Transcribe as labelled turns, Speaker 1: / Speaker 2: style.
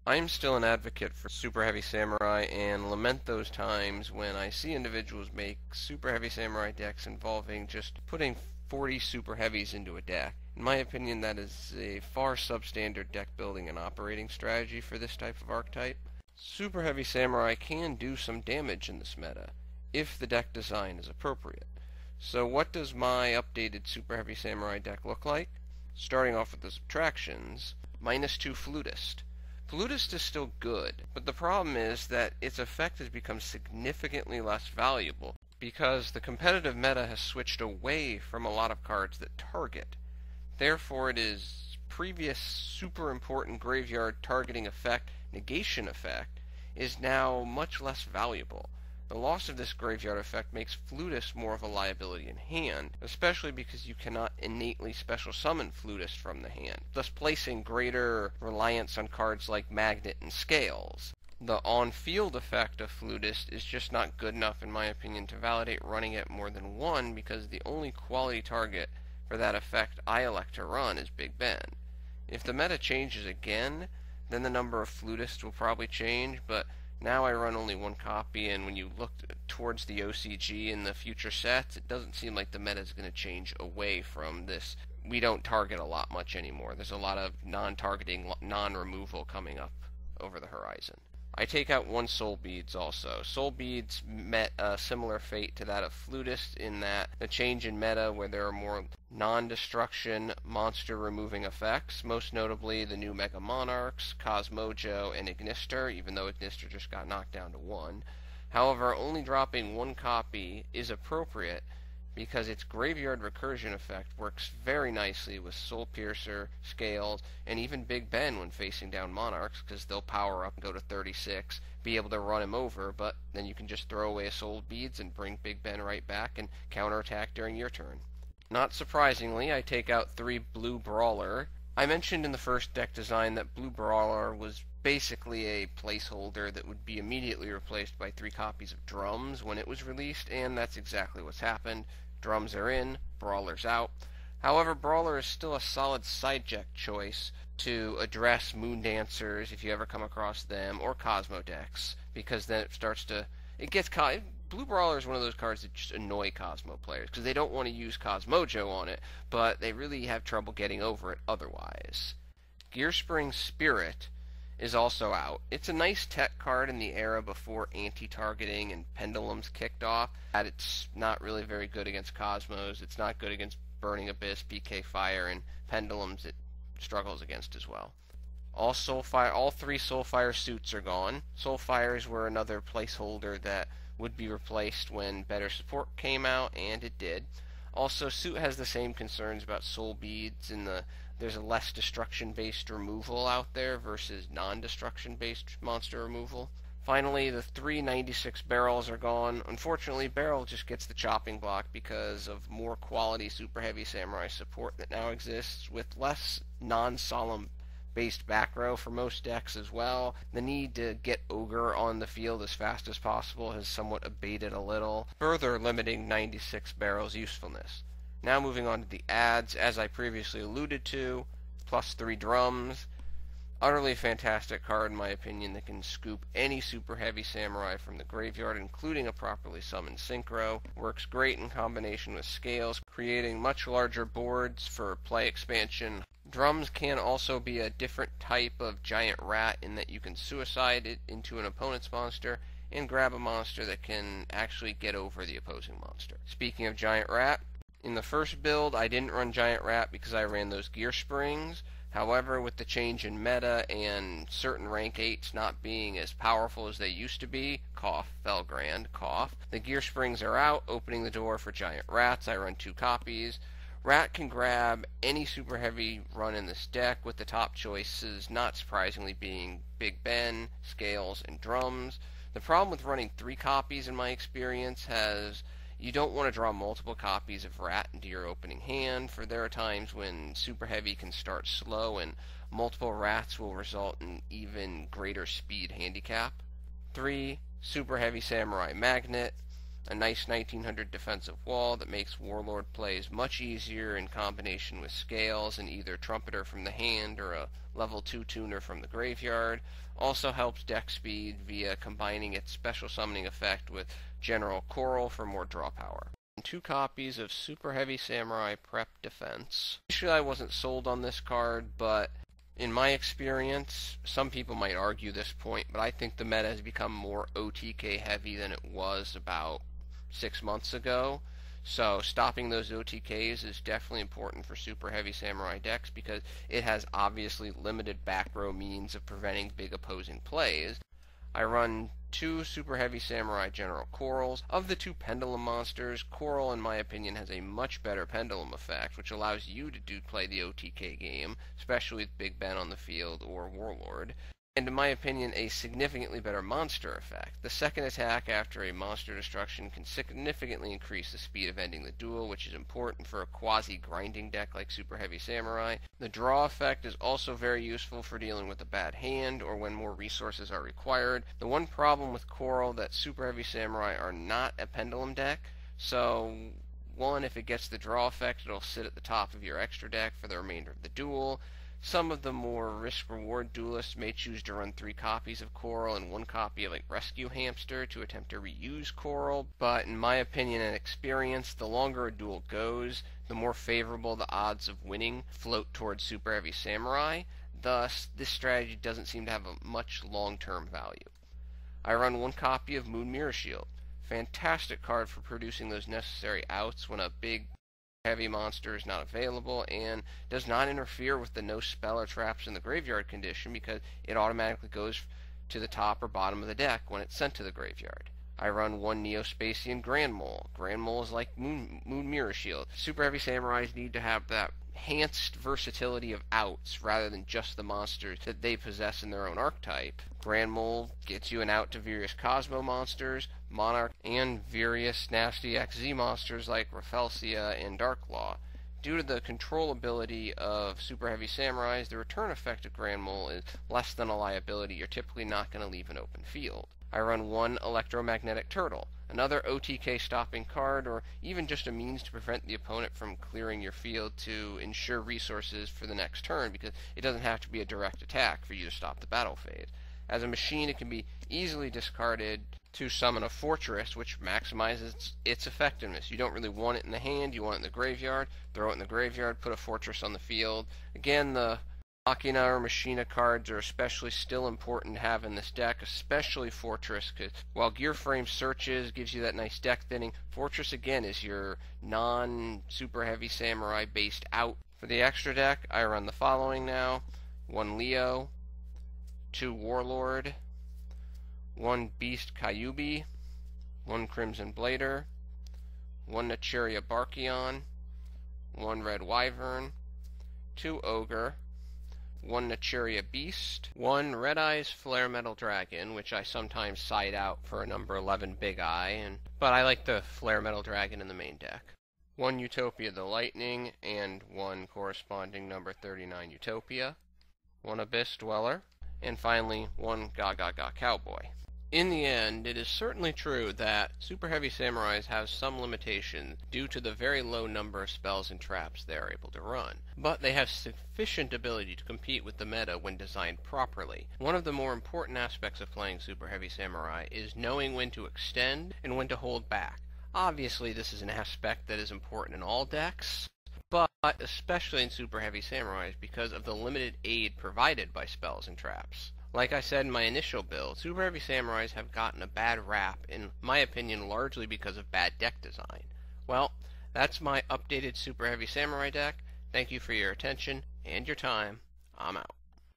Speaker 1: I am still an advocate for Super Heavy Samurai and lament those times when I see individuals make Super Heavy Samurai decks involving just putting 40 Super Heavies into a deck. In my opinion, that is a far substandard deck building and operating strategy for this type of archetype. Super Heavy Samurai can do some damage in this meta, if the deck design is appropriate. So what does my updated Super Heavy Samurai deck look like? Starting off with the subtractions, -2 Flutist. Flutist is still good, but the problem is that its effect has become significantly less valuable because the competitive meta has switched away from a lot of cards that target. Therefore, its previous super important graveyard targeting effect, negation effect, is now much less valuable. The loss of this graveyard effect makes Flutist more of a liability in hand, especially because you cannot innately special summon Flutist from the hand, thus placing greater reliance on cards like Magnet and Scales. The on-field effect of Flutist is just not good enough in my opinion to validate running it more than one, because the only quality target for that effect I elect to run is Big Ben. If the meta changes again, then the number of Flutists will probably change, but now I run only one copy, and when you look towards the OCG in the future sets, it doesn't seem like the meta is going to change away from this. We don't target a lot much anymore. There's a lot of non-targeting, non-removal coming up over the horizon. I take out one Soulbeads also. Soulbeads met a similar fate to that of Flutist in that the change in meta where there are more non-destruction, monster-removing effects, most notably the new Mega Monarchs, Cosmojo, and Ignister, even though Ignister just got knocked down to 1. However, only dropping one copy is appropriate because its graveyard recursion effect works very nicely with Soulpiercer, Scales, and even Big Ben when facing down Monarchs, because they'll power up and go to 36, be able to run him over, but then you can just throw away a Soulbeads and bring Big Ben right back and counterattack during your turn. Not surprisingly, I take out 3 Blue Brawler. I mentioned in the first deck design that Blue Brawler was basically a placeholder that would be immediately replaced by 3 copies of Drums when it was released, and that's exactly what's happened. Drums are in, Brawler's out. However, Brawler is still a solid side deck choice to address Moon Dancers if you ever come across them, or Cosmo decks, because then it starts to... Blue Brawler is one of those cards that just annoy Cosmo players, because they don't want to use Cosmojo on it, but they really have trouble getting over it otherwise. Gearspring Spirit is also out. It's a nice tech card in the era before anti-targeting and pendulums kicked off. It's not really very good against Cosmos. It's not good against Burning Abyss, PK Fire, and pendulums it struggles against as well. All 3 Soulfire suits are gone. Soulfires were another placeholder that would be replaced when better support came out, and it did. Also, Suit has the same concerns about Soulbeads in there's a less destruction-based removal out there versus non-destruction-based monster removal. Finally, the 3 96 barrels are gone. Unfortunately, Barrel just gets the chopping block because of more quality Super Heavy Samurai support that now exists, with less non-solemn based back row for most decks as well. The need to get Ogre on the field as fast as possible has somewhat abated a little, further limiting 96 barrels' usefulness. Now moving on to the adds, as I previously alluded to, +3 Drums. Utterly fantastic card in my opinion that can scoop any Super Heavy Samurai from the graveyard, including a properly summoned Synchro. Works great in combination with Scales, creating much larger boards for play expansion. Drums can also be a different type of giant rat in that you can suicide it into an opponent's monster and grab a monster that can actually get over the opposing monster. Speaking of giant rat, in the first build I didn't run giant rat because I ran those gear springs. However, with the change in meta and certain rank 8s not being as powerful as they used to be, cough, Felgrand, cough, the gear springs are out, opening the door for giant rats. I run 2 copies. Rat can grab any super heavy run in this deck, with the top choices not surprisingly being Big Ben, Scales, and Drums. The problem with running 3 copies in my experience has you don't want to draw multiple copies of Rat into your opening hand, for there are times when super heavy can start slow and multiple rats will result in even greater speed handicap. 3. Super Heavy Samurai Magnet. a nice 1900 defensive wall that makes Warlord plays much easier in combination with scales and either Trumpeter from the hand or a level 2 tuner from the graveyard. Also helps deck speed via combining its special summoning effect with General Coral for more draw power. 2 copies of Superheavy Samurai Prep Defense. Initially I wasn't sold on this card, but in my experience, some people might argue this point, but I think the meta has become more OTK heavy than it was about 6 months ago. So stopping those OTKs is definitely important for Superheavy Samurai decks because it has obviously limited back row means of preventing big opposing plays. I run 2 Superheavy Samurai General Corals. Of the 2 Pendulum monsters, Coral in my opinion has a much better Pendulum effect, which allows you to play the OTK game, especially with Big Ben on the field or Warlord. And in my opinion, a significantly better monster effect. The second attack after a monster destruction can significantly increase the speed of ending the duel, which is important for a quasi-grinding deck like Superheavy Samurai. The draw effect is also very useful for dealing with a bad hand or when more resources are required. The one problem with Coral that Superheavy Samurai are not a Pendulum deck, so one, if it gets the draw effect, it'll sit at the top of your extra deck for the remainder of the duel. Some of the more risk-reward duelists may choose to run 3 copies of Coral and 1 copy of Rescue Hamster to attempt to reuse Coral, but in my opinion and experience, the longer a duel goes, the more favorable the odds of winning float towards Superheavy Samurai. Thus, this strategy doesn't seem to have a much long-term value. I run 1 copy of Moon Mirror Shield. Fantastic card for producing those necessary outs when a big heavy monster is not available, and does not interfere with the no spell or traps in the graveyard condition because it automatically goes to the top or bottom of the deck when it's sent to the graveyard. I run 1 Neo-Spacian Grand Mole. Grand Mole is like Moon Mirror Shield. Superheavy Samurais need to have that enhanced versatility of outs rather than just the monsters that they possess in their own archetype. Grand Mole gets you an out to various Cosmo monsters, Monarch, and various nasty XZ monsters like Rafelsia and Darklaw. Due to the controllability of Superheavy Samurais, the return effect of Grand Mole is less than a liability you're typically not going to leave an open field. I run 1 Electromagnetic Turtle, another OTK stopping card, or even just a means to prevent the opponent from clearing your field to ensure resources for the next turn, because it doesn't have to be a direct attack for you to stop the battle phase. As a machine, it can be easily discarded to summon a fortress, which maximizes its effectiveness. You don't really want it in the hand, you want it in the graveyard. Throw it in the graveyard, put a fortress on the field. Again, the Machina or Machina cards are especially still important to have in this deck, especially Fortress, because while Gearframe searches gives you that nice deck thinning, Fortress again is your non-super heavy samurai based out. For the extra deck, I run the following now: 1 Leo, 2 Warlord, 1 Beast Kyubi, 1 Crimson Blader, 1 Naturia Barkion, 1 Red Wyvern, 2 Ogre, 1 Naturia Beast, 1 Red Eyes Flare Metal Dragon, which I sometimes side out for a number 11 Big Eye, but I like the Flare Metal Dragon in the main deck. 1 Utopia the Lightning, and 1 corresponding number 39 Utopia, 1 Abyss Dweller, and finally 1 Gaga Cowboy. In the end, it is certainly true that Superheavy Samurais have some limitations due to the very low number of spells and traps they are able to run, but they have sufficient ability to compete with the meta when designed properly. One of the more important aspects of playing Superheavy Samurai is knowing when to extend and when to hold back. Obviously, this is an aspect that is important in all decks, but especially in Superheavy Samurais because of the limited aid provided by spells and traps. Like I said in my initial build, Superheavy Samurais have gotten a bad rap, in my opinion largely because of bad deck design. Well, that's my updated Superheavy Samurai deck. Thank you for your attention and your time. I'm out.